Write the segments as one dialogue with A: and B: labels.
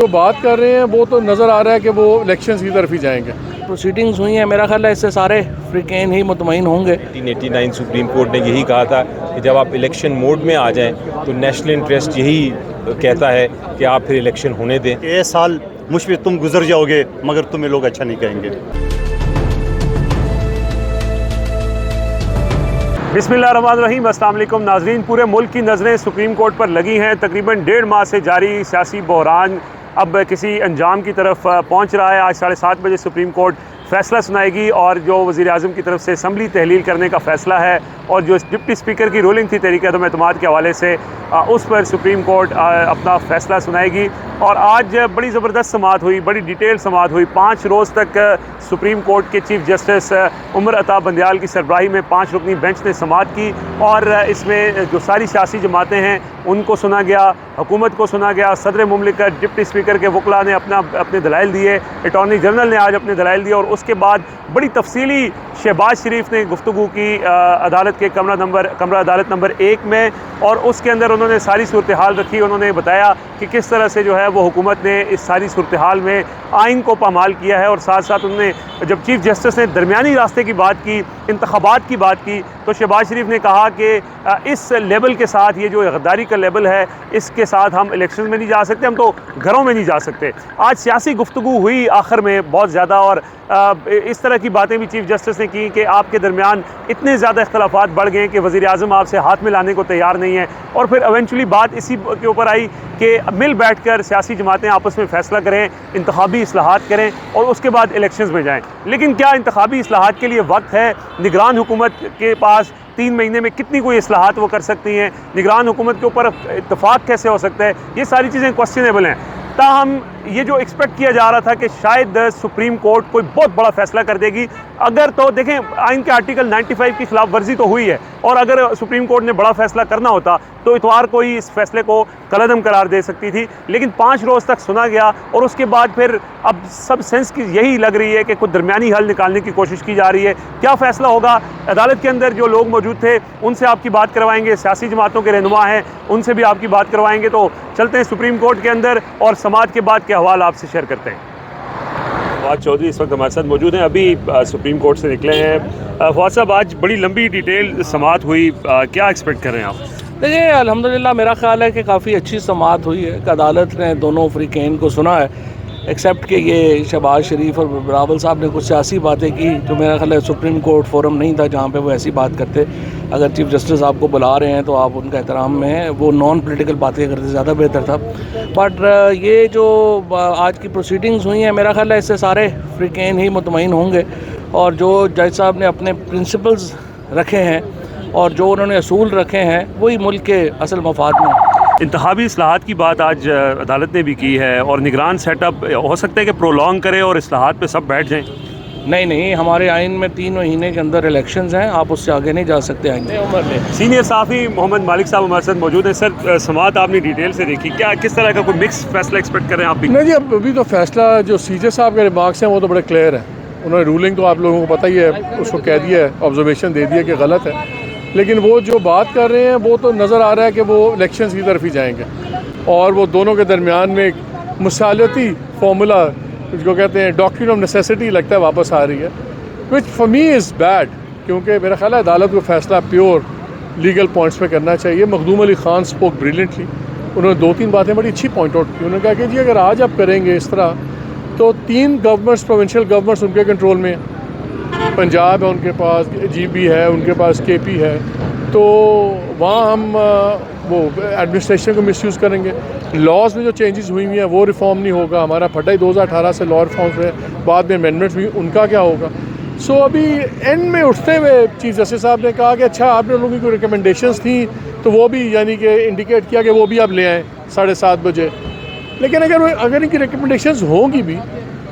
A: जो बात कर रहे हैं वो तो नज़र आ रहा है कि वो इलेक्शंस की तरफ ही जाएंगे।
B: प्रोसीडिंग्स हुई हैं, मेरा ख्याल है इससे सारे अफ्रीकन ही मुतमईन होंगे।
C: 1989 सुप्रीम कोर्ट ने यही कहा था कि जब आप इलेक्शन मोड में आ जाएं तो नेशनल इंटरेस्ट यही कहता है कि आप फिर इलेक्शन होने दें।
D: ये साल मुश्किल तुम गुजर जाओगे मगर तुम्हें लोग अच्छा नहीं कहेंगे।
E: बिस्मिल्लाहिर्रहमानिर्रहीम, अस्सलाम वालेकुम नाज़रीन। पूरे मुल्क की नज़रें सुप्रीम कोर्ट पर लगी हैं। तकरीबन 1.5 माह से जारी सियासी बहरान अब किसी अंजाम की तरफ पहुंच रहा है। आज 7:30 बजे सुप्रीम कोर्ट फ़ैसला सुनाएगी और जो वज़ीर आज़म की तरफ से असम्बली तहलील करने का फ़ैसला है और जो डिप्टी स्पीकर की रूलिंग थी तहरीक अदम एतमाद के हवाले से, उस पर सुप्रीम कोर्ट अपना फ़ैसला सुनाएगी। और आज बड़ी ज़बरदस्त समाअत हुई, बड़ी डिटेल समाअत हुई। 5 रोज़ तक सुप्रीम कोर्ट के चीफ जस्टिस उमर अता बंदयाल की सरबराही में 5 रुकनी बेंच ने समाअत की और इसमें जो सारी सियासी जमातें हैं उनको सुना गया, हुकूमत को सुना गया। सदर मुमलिकत, डिप्टी स्पीकर के वकला ने अपने दलाइल दिए, अटॉर्नी जनरल ने आज अपने दलाइल दिए और उसके बाद बड़ी तफसीली शहबाज शरीफ ने गुफ्तगू की अदालत के कमरा अदालत नंबर 1 में, और उसके अंदर उन्होंने सारी सूरत हाल रखी। उन्होंने बताया कि किस तरह से जो है वो हुकूमत ने इस सारी सूरत हाल में आइन को पामाल किया है। और साथ साथ उन्होंने जब चीफ जस्टिस ने दरमियानी रास्ते की बात की, इंतखाबात की बात की, तो शहबाज शरीफ ने कहा कि इस लेवल के साथ, ये जो गद्दारी का लेवल है, इसके साथ हम इलेक्शन में नहीं जा सकते, हम तो घरों में नहीं जा सकते। आज सियासी गुफ्तगू हुई आखिर में बहुत ज़्यादा, और इस तरह की बातें भी चीफ जस्टिस ने की कि आपके दरमियान इतने ज़्यादा इख्तलाफात बढ़ गए कि वज़ीर आज़म आपसे हाथ मिलाने को तैयार नहीं है। और फिर एवेंचुअली बात इसी के ऊपर आई कि मिल बैठ कर सियासी जमातें आपस में फ़ैसला करें, इंतखाबी इस्लाहात करें और उसके बाद इलेक्शंस में जाएँ। लेकिन क्या इंतखाबी इस्लाहात के लिए वक्त है? निगरान हुकूमत के पास 3 महीने में कितनी कोई इस्लाहात वो कर सकती हैं? निगरान हुकूमत के ऊपर इत्तफाक़ कैसे हो सकता है? ये सारी चीज़ें क्वेश्चनेबल हैं। ताहम ये जो एक्सपेक्ट किया जा रहा था कि शायद सुप्रीम कोर्ट कोई बहुत बड़ा फैसला कर देगी, अगर तो देखें आइन के आर्टिकल 95 की खिलाफ वर्जी तो हुई है, और अगर सुप्रीम कोर्ट ने बड़ा फैसला करना होता तो इतवार को ही इस फैसले को कलअदम करार दे सकती थी। लेकिन 5 रोज़ तक सुना गया और उसके बाद फिर अब सब सेंस की यही लग रही है कि कुछ दरमियानी हल निकालने की कोशिश की जा रही है। क्या फ़ैसला होगा? अदालत के अंदर जो लोग मौजूद थे उनसे आपकी बात करवाएंगे, सियासी जमातों के रहनुमा हैं उनसे भी आपकी बात करवाएंगे। तो चलते हैं सुप्रीम कोर्ट के अंदर और समाअत के बाद के अहवाल आपसे शेयर करते हैं। फवाद चौधरी इस वक्त हमारे साथ मौजूद हैं, अभी सुप्रीम कोर्ट से निकले हैं। फवाद साहब, आज बड़ी लंबी डिटेल समाअत हुई, क्या एक्सपेक्ट कर रहे हैं आप?
B: देखिए, अल्हम्दुलिल्लाह मेरा ख्याल है कि काफ़ी अच्छी समाअत हुई है। अदालत ने दोनों अफ्रीकन को सुना है, एक्सेप्ट कि ये शहबाज शरीफ और बिलावल साहब ने कुछ सियासी बातें की जो मेरा ख्याल है सुप्रीम कोर्ट फोरम नहीं था जहाँ पे वो ऐसी बात करते। अगर चीफ जस्टिस आपको बुला रहे हैं तो आप उनका एहतराम में हैं, वो नॉन पॉलिटिकल बातें करते ज़्यादा बेहतर था। बट ये जो आज की प्रोसीडिंग्स हुई हैं, मेरा ख्याल है इससे सारे अफ्रीकन ही मुतमईन होंगे, और जो जज साहब ने अपने प्रिंसिपल्स रखे हैं और जो उन्होंने असूल रखे हैं वही मुल्क के असल मफाद में।
E: इंतखाबी इस्लाहात की बात आज अदालत ने भी की है, और निगरान सेटअप हो सकता है कि प्रोलॉन्ग करे और इस्लाहात पे सब बैठ जाएं।
B: नहीं, हमारे आइन में 3 महीने के अंदर इलेक्शंस हैं, आप उससे आगे नहीं जा सकते। आएंगे उमर में
E: सीनियर साफ़ी मोहम्मद मालिक साहब हमारे साथ मौजूद हैं। सर, समाअत आपने डिटेल से देखी, क्या किस तरह का कोई मिक्स फैसला एक्सपेक्ट करें आप भी?
A: नहीं जी, अभी तो फैसला जो सीजे साहब के रिमार्क्स हैं वो तो बड़े क्लियर हैं। उन्होंने रूलिंग तो आप लोगों को पता ही है, उसको कह दिया है, ऑब्जर्वेशन दे दिया कि गलत है। लेकिन वो जो बात कर रहे हैं वो तो नज़र आ रहा है कि वो इलेक्शंस की तरफ ही जाएंगे, और वो दोनों के दरमियान में एक मुसालती फार्मूला जिसको कहते हैं डॉक्ट्रिन ऑफ नेसेसिटी लगता है वापस आ रही है, which for me is bad. क्योंकि मेरा ख्याल है अदालत को फैसला प्योर लीगल पॉइंट्स पे करना चाहिए। मखदूम अली ख़ान स्पोक ब्रिलियंटली, उन्होंने 2-3 बातें बड़ी अच्छी पॉइंट आउट की। उन्होंने कहा कि जी अगर आज आप करेंगे इस तरह तो 3 गवर्नमेंट्स, प्रोविंशियल गवर्नमेंट्स उनके कंट्रोल में, पंजाब है उनके पास, GB है उनके पास, KP है, तो वहाँ हम वो एडमिनिस्ट्रेशन को मिसयूज़ करेंगे। लॉज में जो चेंजेस हुई हैं वो रिफॉर्म नहीं होगा। हमारा फटा ही 2018 से लॉ रिफॉर्म्स है, बाद में अमेंडमेंट्स हुई, उनका क्या होगा? सो अभी एंड में उठते हुए चीफ जस्टिस साहब ने कहा कि अच्छा आपने लोगों की कोई रिकमेंडेशंस थी तो वो भी यानी कि इंडिकेट किया कि वो भी आप ले आएँ 7:30 बजे। लेकिन अगर इनकी रिकमेंडेशंस होंगी भी,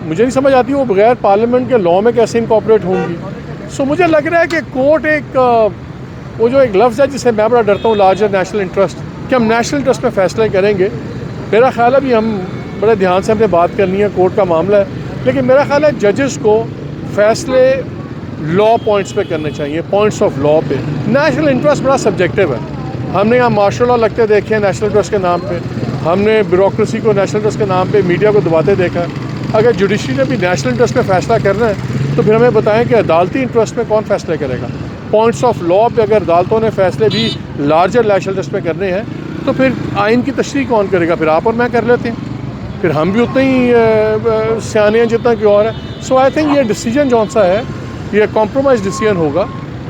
A: मुझे नहीं समझ आती वो बगैर पार्लियामेंट के लॉ में कैसे इनकॉर्पोरेट होंगी। सो मुझे लग रहा है कि कोर्ट वो जो एक लफ्ज़ है जिससे मैं बड़ा डरता हूँ, लार्जर नेशनल इंटरेस्ट, कि हम नेशनल इंटरेस्ट में फ़ैसले करेंगे। मेरा ख्याल है भी हम बड़े ध्यान से हमने बात करनी है, कोर्ट का मामला है, लेकिन मेरा ख्याल है जजेस को फ़ैसले लॉ पॉइंट्स पे करने चाहिए, पॉइंट्स ऑफ लॉ पे। नेशनल इंटरेस्ट बड़ा सब्जेक्टिव है। हमने यहाँ मार्शल लॉ लगते देखे हैं नेशनल इंटरेस्ट के नाम पे, हमने ब्यूरोक्रेसी को नेशनल इंटरेस्ट के नाम पे मीडिया को दबाते देखा है। अगर जुडिशरी ने भी नेशनल इंटरेस्ट में फ़ैसला करना है तो फिर हमें बताएं कि अदालती इंटरेस्ट में कौन फ़ैसले करेगा। पॉइंट्स ऑफ लॉ पे अगर अदालतों ने फ़ैसले भी लार्जर नेशनल इंटरेस्ट में करने हैं तो फिर आइन की तशरीह कौन करेगा? फिर आप और मैं कर लेते हैं, फिर हम भी उतने ही सियाने हैं जितना कि और है। सो आई थिंक ये डिसीजन जौन सा है ये कॉम्प्रोमाइज़ डिसीजन होगा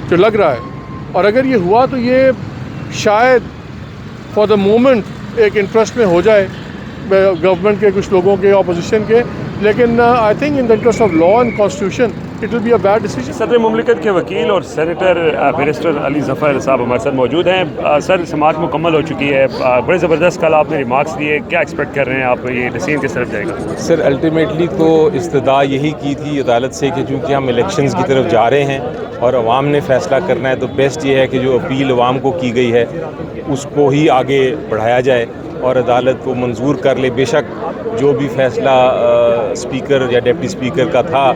A: जो लग रहा है, और अगर ये हुआ तो ये शायद फॉर द मोमेंट एक इंटरेस्ट में हो जाए गवर्नमेंट के कुछ लोगों के, अपोजिशन के, लेकिन I think in the interest of law and constitution it will be a bad decision.
E: सदर मुमलिकत के वकील और सेनेटर बैरिस्टर अली ज़फ़र साहब हमारे साथ मौजूद हैं। सर, समाअत मुकम्मल हो चुकी है, बड़े ज़बरदस्त कल आपने रिमार्क्स दिए, क्या एक्सपेक्ट कर रहे हैं आप, ये डिसीजन किस तरफ जाएगा?
C: सर, अल्टीमेटली तो इस्तदा यही की थी अदालत से कि चूँकि हम इलेक्शंस की तरफ जा रहे हैं और अवाम ने फ़ैसला करना है, तो बेस्ट ये है कि जो अपील अवाम को की गई है उसको ही आगे बढ़ाया जाए और अदालत को मंजूर कर ले। बेशक जो भी फ़ैसला स्पीकर या डिप्टी स्पीकर का था,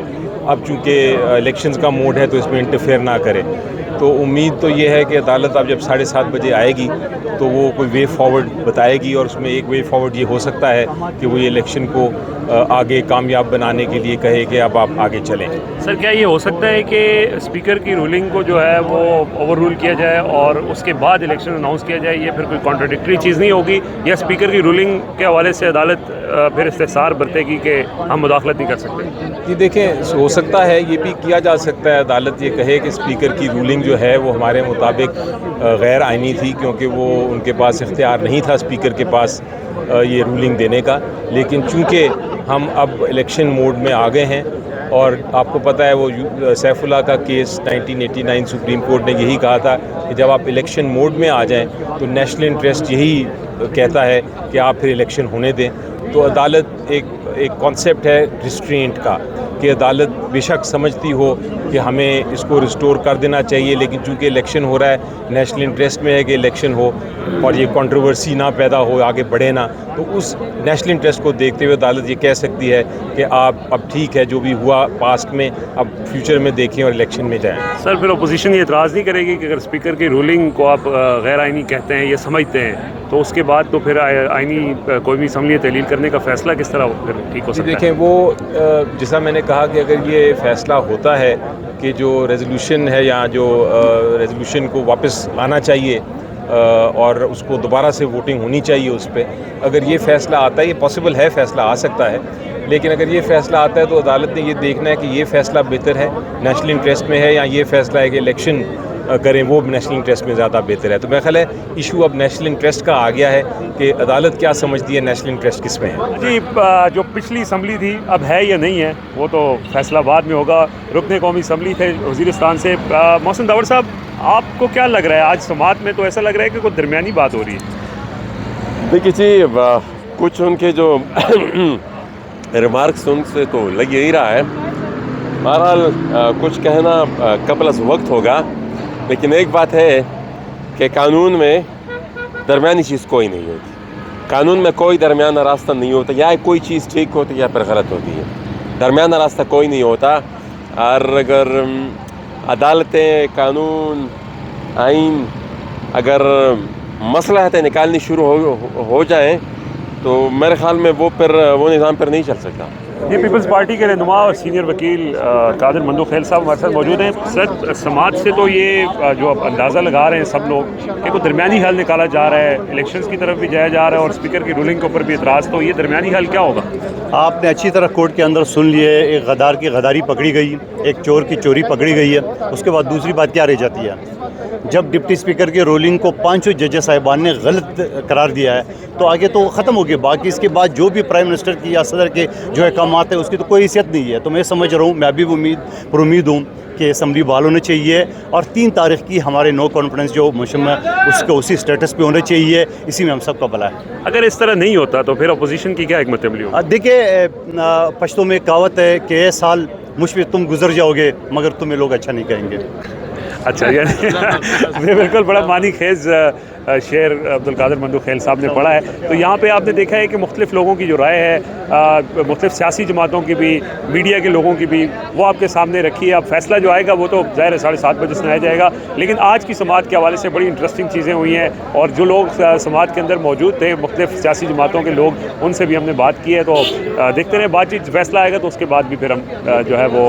C: अब चूँकि इलेक्शंस का मोड है तो इसमें इंटरफेयर ना करे। तो उम्मीद तो ये है कि अदालत अब जब 7:30 बजे आएगी तो वो कोई वे फॉरवर्ड बताएगी, और उसमें एक वे फॉरवर्ड ये हो सकता है कि वो ये इलेक्शन को आगे कामयाब बनाने के लिए कहे कि अब आप आगे चलें।
E: सर, क्या ये हो सकता है कि स्पीकर की रूलिंग को जो है वो ओवर रूल किया जाए और उसके बाद इलेक्शन अनाउंस किया जाए? ये फिर कोई कॉन्ट्राडिक्टरी चीज़ नहीं होगी, या स्पीकर की रूलिंग के हवाले से अदालत फिर इस्तेसार बरतेगी कि हम मुदाखलत नहीं कर सकते?
C: जी देखें, हो सकता है ये भी किया जा सकता है, अदालत ये कहे कि स्पीकर की रूलिंग जो है वो हमारे मुताबिक गैर आइनी थी, क्योंकि वो उनके पास इख्तियार नहीं था स्पीकर के पास ये रूलिंग देने का। लेकिन चूँकि हम अब इलेक्शन मोड में आ गए हैं, और आपको पता है वो सैफुल्लाह का केस 1989 सुप्रीम कोर्ट ने यही कहा था कि जब आप इलेक्शन मोड में आ जाएं तो नेशनल इंटरेस्ट यही कहता है कि आप फिर इलेक्शन होने दें। तो अदालत एक कॉन्सेप्ट है रिस्ट्रेंट का कि अदालत बेशक समझती हो कि हमें इसको रिस्टोर कर देना चाहिए, लेकिन चूँकि इलेक्शन हो रहा है, नेशनल इंटरेस्ट में है कि इलेक्शन हो और ये कंट्रोवर्सी ना पैदा हो, आगे बढ़े ना, तो उस नेशनल इंटरेस्ट को देखते हुए अदालत ये कह सकती है कि आप अब ठीक है, जो भी हुआ पास्ट में, अब फ्यूचर में देखें और इलेक्शन में जाएं।
E: सर, फिर अपोजिशन ये एतराज़ नहीं करेगी कि अगर स्पीकर की रूलिंग को आप गैर आइनी कहते हैं, ये समझते हैं, तो उसके बाद तो फिर आइनी कोई भी असम्बली तहलील करने का फ़ैसला किस तरह फिर ठीक हो सकता है?
C: देखें, वो जैसा मैंने कहा कि अगर ये फ़ैसला होता है कि जो रेजोल्यूशन है या जो रेजोल्यूशन को वापस लाना चाहिए और उसको दोबारा से वोटिंग होनी चाहिए उस पर, अगर ये फ़ैसला आता है, ये पॉसिबल है, फ़ैसला आ सकता है, लेकिन अगर ये फ़ैसला आता है तो अदालत ने ये देखना है कि ये फ़ैसला बेहतर है, नेशनल इंटरेस्ट में है, या ये फ़ैसला है कि इलेक्शन करें वो नेशनल इंटरेस्ट में ज़्यादा बेहतर है। तो मेरा ख्याल है इशू अब नेशनल इंटरेस्ट का आ गया है कि अदालत क्या समझती है नेशनल इंटरेस्ट किस में है।
E: जी, जो पिछली असम्बली थी अब है या नहीं है वो तो फैसला बाद में होगा। रुकने कौमी असम्बली थे वज़ीरिस्तान से मोहसिन दावर साहब, आपको क्या लग रहा है आज समाअत में? तो ऐसा लग रहा है कि कोई दरमियानी बात हो रही है।
F: देखिए जी, कुछ उनके जो रिमार्क्स उनसे तो लग ही रहा है। बहरहाल कुछ कहना कबल अज़ वक्त होगा, लेकिन एक बात है कि कानून में दरमियानी चीज़ कोई नहीं होती। कानून में कोई दरमियाना रास्ता नहीं होता, या कोई चीज़ ठीक होती है या फिर गलत होती है, दरमियाना रास्ता कोई नहीं होता। और अगर अदालतें, कानून, आइन अगर मसलहतें निकालनी शुरू हो जाएं तो मेरे ख्याल में वो निज़ाम पर नहीं चल सकता।
E: ये पीपल्स पार्टी के रहनुमा और सीनियर वकील कादिर मंदू खैल साहब हमारे साथ मौजूद हैं। सर, समाज से तो ये जो अब अंदाज़ा लगा रहे हैं सब लोग कि कोई दरमियानी हल निकाला जा रहा है, इलेक्शंस की तरफ भी जाया जा रहा है और स्पीकर की रूलिंग के ऊपर भी एतराज़, तो ये दरमियानी हल क्या होगा?
D: आपने अच्छी तरह कोर्ट के अंदर सुन लिए, एक गद्दार की गद्दारी पकड़ी गई, एक चोर की चोरी पकड़ी गई है। उसके बाद दूसरी बात क्या रह जाती है? जब डिप्टी स्पीकर की रूलिंग को 5 जज साहिबान ने गलत करार दिया है तो आगे तो ख़त्म हो गया। बाकी इसके बाद जो भी प्राइम मिनिस्टर की या सदर के जो अहकाम है उसकी तो कोई हैसियत नहीं है। तो मैं समझ रहा हूँ, मैं भी उम्मीद हूँ कि असम्बली बहाल होनी चाहिए और 3 तारीख की हमारे नो कॉन्फ्रेंस जो मुशम है उसके उसी स्टेटस पे होने चाहिए। इसी में हम सबका भला है।
E: अगर इस तरह नहीं होता तो फिर अपोजिशन की क्या हिकमत अमली होगी?
D: देखिए, पश्तो में कहावत है कि ये साल मुझ पे तुम गुजर जाओगे मगर तुम्हें लोग अच्छा नहीं कहेंगे।
E: अच्छा, यानी बिल्कुल बड़ा मानी खेज शेर अब्दुल कादिर मंदू-खेल साहब ने पढ़ा है। तो यहाँ पे आपने देखा है कि मुख्तलिफ़ लोगों की जो राय है, मुख्तलिफ़ सियासी जमातों की भी, मीडिया के लोगों की भी, वो आपके सामने रखी है। अब फैसला जो आएगा वो तो ज़ाहिर है 7:30 बजे सुनाया जाएगा, लेकिन आज की समात के हवाले से बड़ी इंटरेस्टिंग चीज़ें हुई हैं और जो लोग समात के अंदर मौजूद थे, मुख्तलिफ़ सियासी जमातों के लोग, उनसे भी हमने बात की है। तो देखते रहें, बातचीत फैसला आएगा तो उसके बाद भी फिर हम जो है वो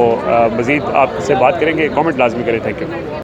E: मज़ीद आपसे बात करेंगे। कमेंट लाजमी करें। Thank you.